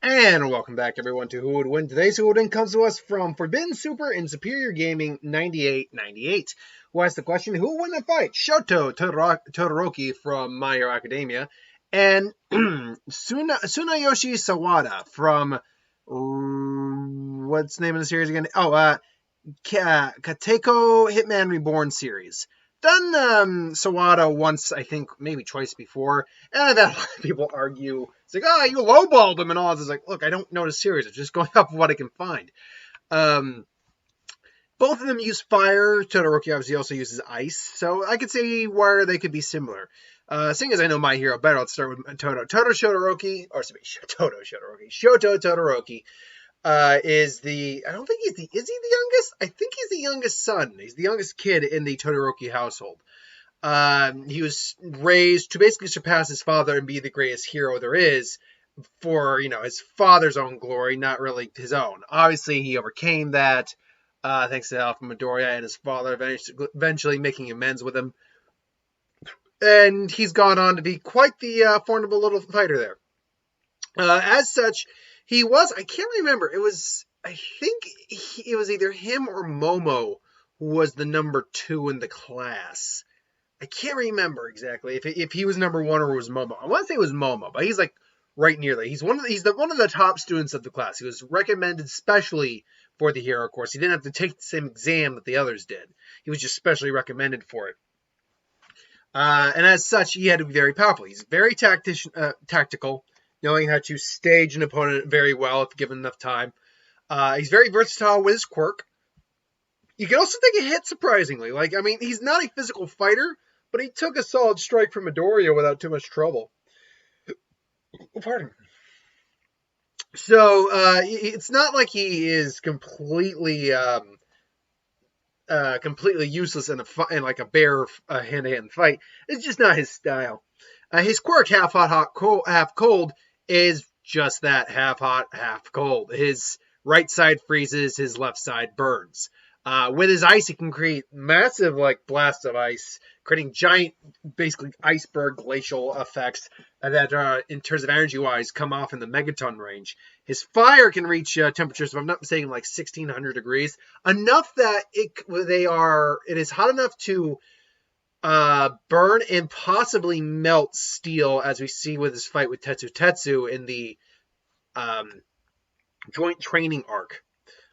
And welcome back, everyone, to Who Would Win. Today's Who Would Win comes to us from Forbidden Super and Superior Gaming 9898, who asks the question, who would win the fight? Shoto Todoroki from My Hero Academia and Tsunayoshi Sawada from, what's the name of the series again? Kateko Hitman Reborn series. Done Sawada once, I think, maybe twice before, and I've had a lot of people argue. It's like, you lowballed him and all. It's like, look, I don't know the series. I'm just going off of what I can find. Both of them use fire. Todoroki obviously also uses ice, so I could see where they could be similar. Seeing as I know My Hero better, let's start with Shoto Todoroki. Shoto Todoroki. Is he the youngest? I think he's the youngest son. He's the youngest kid in the Todoroki household. He was raised to basically surpass his father and be the greatest hero there is for, his father's own glory, not really his own. Obviously, he overcame that, thanks to Alpha Midoriya and his father eventually making amends with him. And he's gone on to be quite the formidable little fighter there. As such, he was, I can't remember, I think it was either him or Momo who was the number 2 in the class. I can't remember exactly if he was number 1 or was Momo. I want to say it was Momo, but he's like right near there. He's one of the top students of the class. He was recommended specially for the hero course. He didn't have to take the same exam that the others did. He was just specially recommended for it. And as such, he had to be very powerful. He's very tactical, knowing how to stage an opponent very well if given enough time. He's very versatile with his quirk. You can also take a hit, surprisingly. He's not a physical fighter, but he took a solid strike from Midoriya without too much trouble. Pardon me. So, it's not like he is completely useless in like a bare hand-to-hand fight. It's just not his style. His quirk, half hot, half cold, is just that, half hot, half cold. His right side freezes, his left side burns. With his ice, he can create massive blasts of ice, creating giant, basically iceberg glacial effects that, in terms of energy-wise, come off in the megaton range. His fire can reach temperatures, if I'm not mistaken, 1,600 degrees, enough that it is hot enough to burn and possibly melt steel, as we see with his fight with Tetsu in the joint training arc,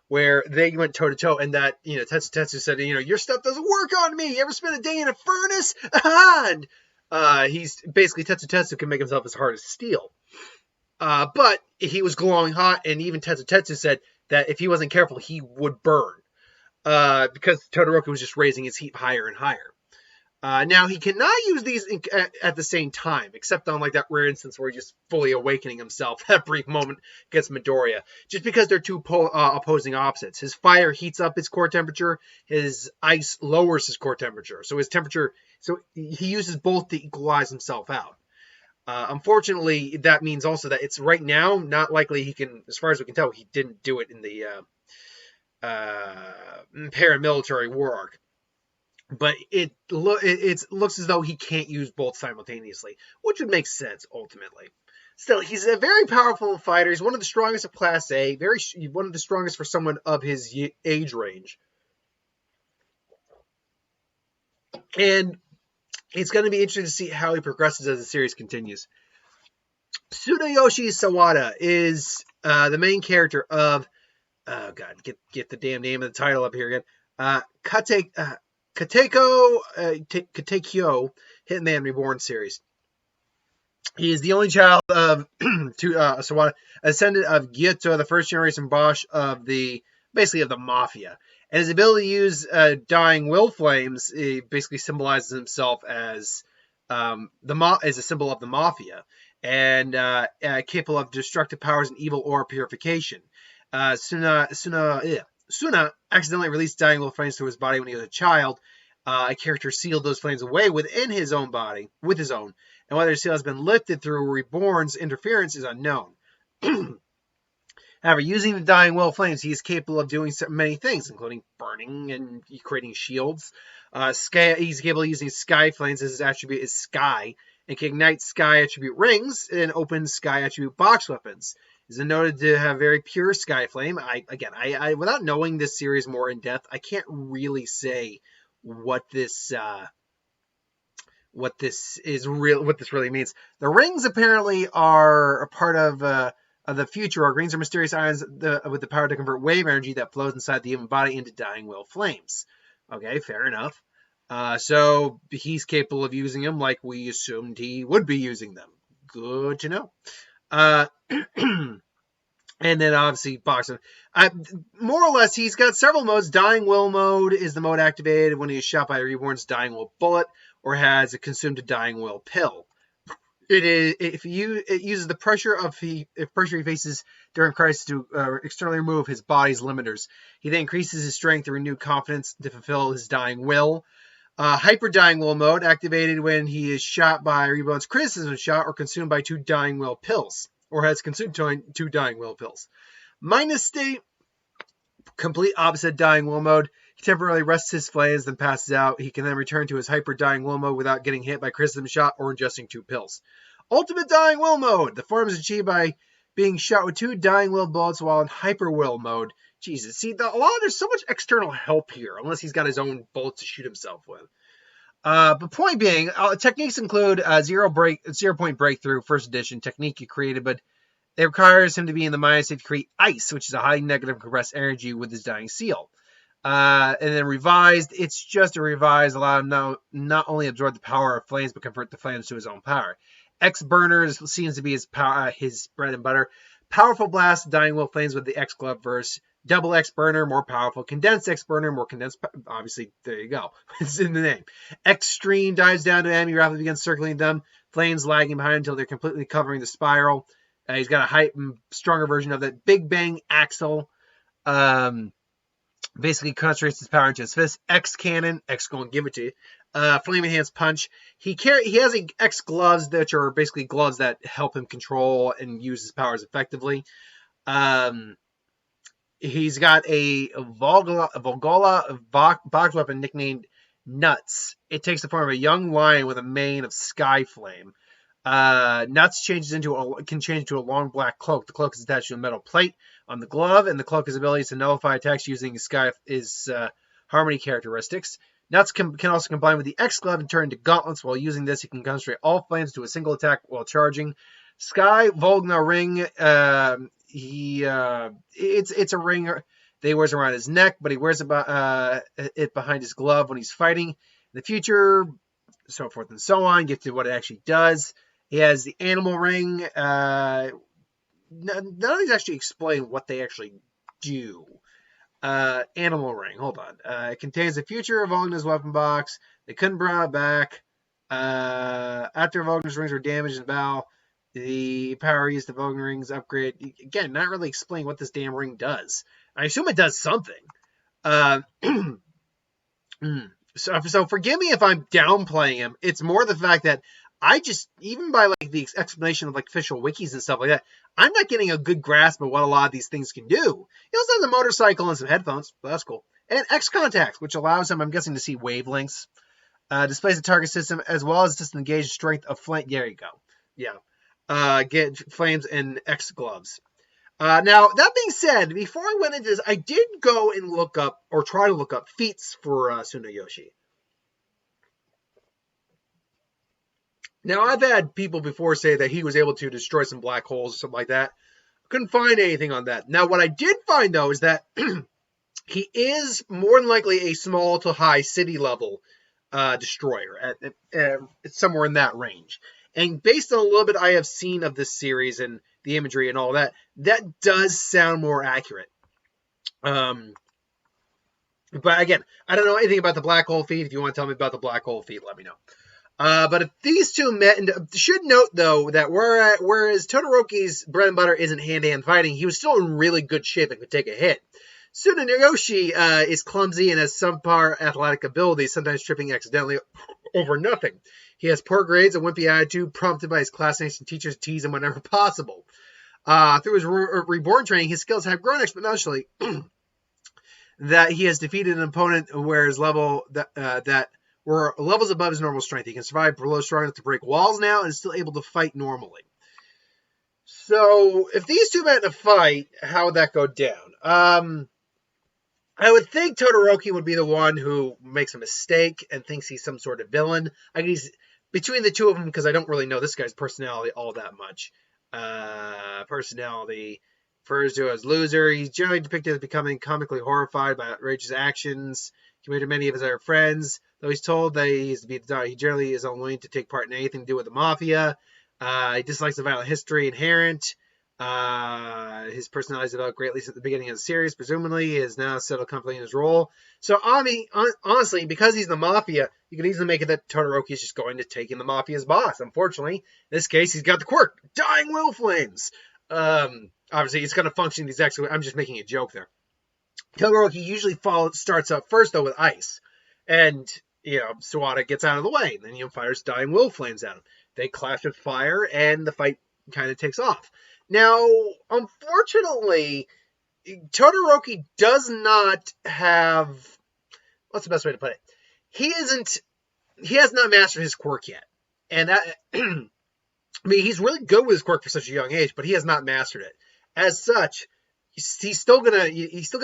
where they went toe-to-toe, and that, Tetsu said, your stuff doesn't work on me. You ever spend a day in a furnace? And he's basically, Tetsu can make himself as hard as steel. But he was glowing hot, and even Tetsu said that if he wasn't careful, he would burn. Because Todoroki was just raising his heat higher and higher. Now, he cannot use these at the same time, except on that rare instance where he's just fully awakening himself at a brief moment against Midoriya, just because they're two opposing opposites. His fire heats up his core temperature, his ice lowers his core temperature. So he uses both to equalize himself out. Unfortunately, that means also that it's right now not likely he can, as far as we can tell, he didn't do it in the paramilitary war arc. But it looks as though he can't use both simultaneously, which would make sense, ultimately. Still, he's a very powerful fighter. He's one of the strongest of Class A, one of the strongest for someone of his age range. And it's going to be interesting to see how he progresses as the series continues. Tsunayoshi Sawada is the main character of... Oh, God, get the damn name of the title up here again. Katekyo Hitman Reborn series. He is the only child of Sawada, a descendant of Gyoto, the first generation boss of the mafia. And his ability to use dying will flames basically symbolizes himself as as a symbol of the mafia, and capable of destructive powers and evil aura purification. Suna accidentally released dying will flames to his body when he was a child. A character sealed those flames away within his own body, and whether the seal has been lifted through Reborn's interference is unknown. However, using the dying will flames, he is capable of doing many things, including burning and creating shields. He's capable of using sky flames, as his attribute is sky, and can ignite sky attribute rings and open sky attribute box weapons. Is noted to have very pure sky flame. I without knowing this series more in depth, I can't really say what this what this really means. The rings apparently are a part of the future. Rings are mysterious ions with the power to convert wave energy that flows inside the human body into dying will flames. Okay, fair enough. So he's capable of using them like we assumed he would be using them. Good to know. And then obviously boxing. More or less, he's got several modes. Dying Will mode is the mode activated when he is shot by a Reborn's Dying Will bullet or has consumed a Dying Will pill. It uses the pressure he faces during crisis to externally remove his body's limiters. He then increases his strength to renew confidence to fulfill his Dying Will. Hyper Dying Will mode activated when he is shot by Reborn's criticism shot or consumed by 2 Dying Will pills. Or has consumed 2 Dying Will pills. Minus state, complete opposite Dying Will mode. He temporarily rests his flames, then passes out. He can then return to his Hyper Dying Will mode without getting hit by criticism shot or ingesting 2 pills. Ultimate Dying Will mode. The form is achieved by being shot with 2 Dying Will bullets while in Hyper Will mode. Jesus, see, there's so much external help here, unless he's got his own bullets to shoot himself with. But point being, techniques include 0 point breakthrough, first edition technique he created, but it requires him to be in the minus state to create ice, which is a high negative compressed energy with his dying seal. And then revised, it's just a revised, allow him now not only absorb the power of flames, but convert the flames to his own power. X burners seems to be his bread and butter. Powerful blast, dying will flames with the X glove verse. Double X burner, more powerful. Condensed X burner, more condensed. Obviously, there you go. It's in the name. Extreme dives down to enemy, rapidly begins circling them. Flames lagging behind until they're completely covering the spiral. He's got a heightened, stronger version of that. Big Bang Axle. Basically concentrates his power into his fist. X Cannon. X going to give it to you. Flame Enhanced Punch. He has X gloves, which are basically gloves that help him control and use his powers effectively. He's got a Volgola box weapon nicknamed Nuts. It takes the form of a young lion with a mane of sky flame. Nuts can change into a long black cloak. The cloak is attached to a metal plate on the glove, and the cloak has abilities to nullify attacks using his harmony characteristics. Nuts can also combine with the X glove and turn into gauntlets. While using this, he can concentrate all flames to a single attack while charging. Sky Volgna ring. It's a ring that he wears around his neck, but he wears it behind his glove when he's fighting. In the future, so forth and so on. Get to what it actually does. He has the animal ring. None of these actually explain what they actually do. Animal ring. Hold on. It contains the future of Volgna's weapon box. They couldn't bring it back. After Volgna's rings were damaged in battle, the power used the Volgna rings upgrade. Again, not really explain what this damn ring does. I assume it does something. So forgive me if I'm downplaying him. It's more the fact that even by like the explanation of like official wikis and stuff like that, I'm not getting a good grasp of what a lot of these things can do. He also has a motorcycle and some headphones. So that's cool. And X contacts, which allows him, I'm guessing, to see wavelengths. Displays the target system as well as just engage strength of flame. There you go. Yeah. Get flames and X gloves. Now, that being said, before I went into this, I did go and look up, or try to look up, feats for Tsunayoshi. Now, I've had people before say that he was able to destroy some black holes or something like that. Couldn't find anything on that. Now, what I did find, though, is that he is more than likely a small to high city level destroyer. It's somewhere in that range. And based on a little bit I have seen of this series and the imagery and all that, that does sound more accurate. But again, I don't know anything about the black hole feat. If you want to tell me about the black hole feat, let me know. But if these two met, and should note though that whereas Todoroki's bread and butter isn't hand-to-hand fighting, he was still in really good shape and could take a hit. Tsunayoshi is clumsy and has subpar athletic abilities, sometimes tripping accidentally over nothing. He has poor grades, a wimpy attitude, prompted by his classmates and teachers to tease him whenever possible. Through his reborn training, his skills have grown exponentially. That he has defeated an opponent where his level that were levels above his normal strength. He can survive below strong enough to break walls now and is still able to fight normally. So if these two met in a fight, how would that go down? I would think Todoroki would be the one who makes a mistake and thinks he's some sort of villain. I mean, he's between the two of them because I don't really know this guy's personality all that much. Personality refers to as loser. He's generally depicted as becoming comically horrified by outrageous actions committed to many of his other friends. Though he's told that he generally is unwilling to take part in anything to do with the mafia. He dislikes the violent history inherent. His personality is developed greatly since the beginning of the series. Presumably, he is now settled comfortably in his role. So, honestly, because he's the mafia, you can easily make it that Todoroki is just going to take in the mafia's boss. Unfortunately, in this case, he's got the quirk, dying will flames. Obviously, it's going to function the exact same way. I'm just making a joke there. Todoroki usually starts up first, though, with ice. And, Sawada gets out of the way. And then, fires dying will flames at him. They clash with fire, and the fight kind of takes off. Now, unfortunately, Todoroki does not have... What's the best way to put it? He has not mastered his quirk yet. And that... he's really good with his quirk for such a young age, but he has not mastered it. As such, he's still gonna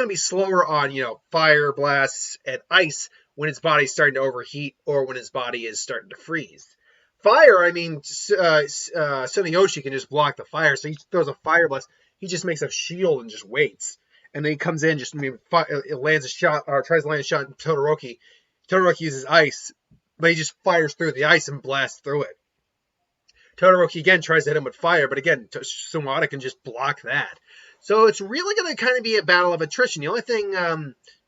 be slower on, fire blasts and ice when his body's starting to overheat or when his body is starting to freeze. Fire, Tsunayoshi can just block the fire, so he throws a fire blast. He just makes a shield and just waits. And then he comes in, lands a shot, or tries to land a shot in Todoroki. Todoroki uses ice, but he just fires through the ice and blasts through it. Todoroki again tries to hit him with fire, but again, Sawada can just block that. So it's really going to kind of be a battle of attrition. The only thing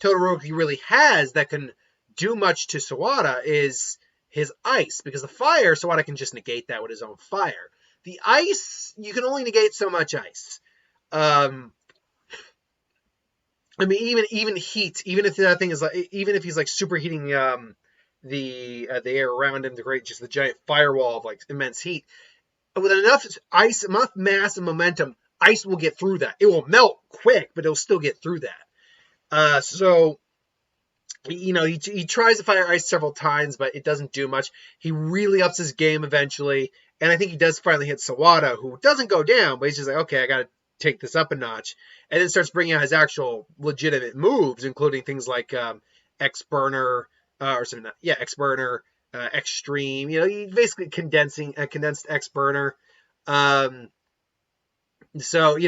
Todoroki really has that can do much to Sawada is his ice, because the fire, Sawada can just negate that with his own fire. The ice, you can only negate so much ice. Even heat, even if that thing is even if he's superheating the air around him to create just the giant firewall of immense heat, with enough ice, enough mass and momentum, ice will get through that. It will melt quick, but it'll still get through that. So. He tries to fire ice several times, but it doesn't do much. He really ups his game eventually, and I think he does finally hit Sawada, who doesn't go down, but he's just okay, I gotta take this up a notch, and then starts bringing out his actual legitimate moves, including things like X-Burner, X-Burner, Extreme, he basically condensed X-Burner. So,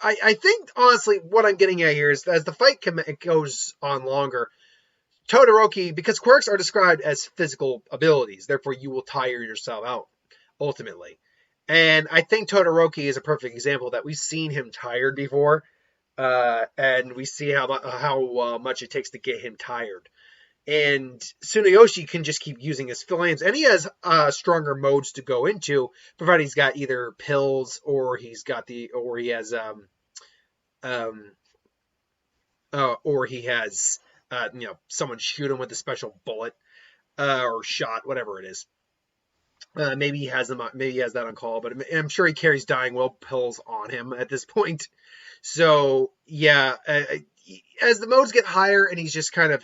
I think, honestly, what I'm getting at here is as the fight goes on longer, Todoroki, because quirks are described as physical abilities, therefore you will tire yourself out, ultimately. And I think Todoroki is a perfect example of that. We've seen him tired before, and we see how much it takes to get him tired. And Tsunayoshi can just keep using his flames, and he has stronger modes to go into, provided he's got either pills or he has someone shoot him with a special bullet or shot, whatever it is. Maybe he has that on call, but I'm sure he carries dying will pills on him at this point. So yeah, as the modes get higher, and he's just kind of.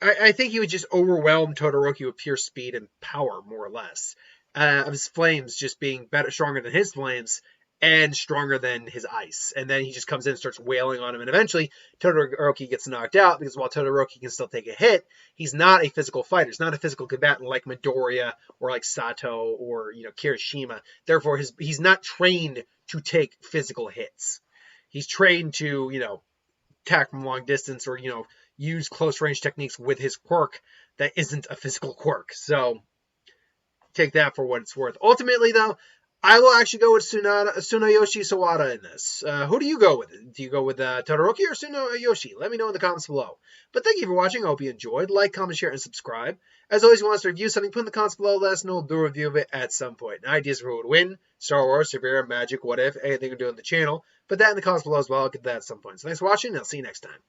I think he would just overwhelm Todoroki with pure speed and power, more or less. Of his flames just being stronger than his flames, and stronger than his ice. And then he just comes in and starts wailing on him, and eventually Todoroki gets knocked out, because while Todoroki can still take a hit, he's not a physical fighter. He's not a physical combatant like Midoriya, or like Sato, or Kirishima. Therefore, he's not trained to take physical hits. He's trained to, attack from long distance, or, use close range techniques with his quirk that isn't a physical quirk. So take that for what it's worth. Ultimately, though, I will actually go with Tsunayoshi Sawada in this. Who do you go with? Do you go with Todoroki or Tsunayoshi? Let me know in the comments below. But thank you for watching. I hope you enjoyed. Like, comment, share, and subscribe. As always, if you want us to review something, put in the comments below. Let us know. We'll do a review of it at some point. And ideas for who would win, Star Wars, superhero, magic, what if, anything to do on the channel. Put that in the comments below as well. I'll get that at some point. So thanks for watching, and I'll see you next time.